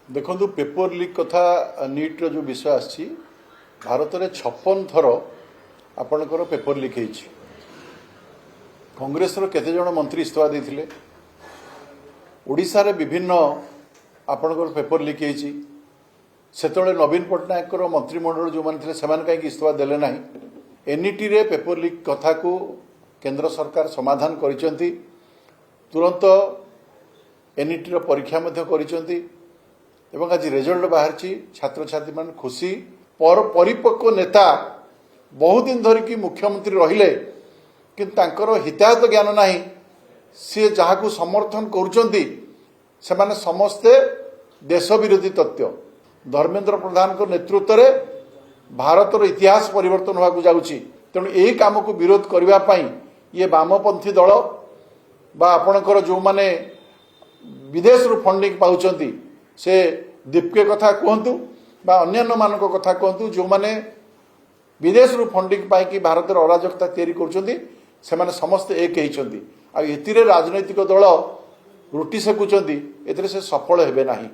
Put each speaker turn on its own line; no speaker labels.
देखो paper leak कथा NEET रो जो विषय आसी भारत में 56 थर आपणकर पेपर लीक होती कांग्रेस केते जन मंत्री इस्तीफा देते ओडिशा रे विभिन्न आपणकर पेपर लीक होती से नवीन पट्टनायक मंत्रिमंडल जो मैंने से कहीं इस्तीफा देले ना एनईटी रे पेपर लीक कथा को केंद्र सरकार समाधान करिसेंती तुरंत एनईटी रो परीक्षा करिसेंती एवं आज रिजल्ट बाहर छात्र छात्री मान खुशी पर परिपक्व नेता बहुत दिन धरिकी मुख्यमंत्री रहिले किंतु हितायत ज्ञान नाही सी जहाँ को समर्थन करुचंती से माने समस्ते देश विरोधी तत्व धर्मेंद्र प्रधान को नेतृत्व में भारतर इतिहास परिवर्तन होगा जाऊँगी तेणु यही कम को विरोध करने ये वामपंथी दल बा आपणकर जो माने विदेश रु फंडिंग पाउचंती से दीपके कथा कहतु बा अन्यान्य मान कथा कहतु जो माने विदेश रु फंडिंग पाई भारत अराजकता तैयारी करुचंती से माने समस्त एक होती आ राजनैतिक दल रुटी सेकुचंती एथिरे से सफल हेबे नाही।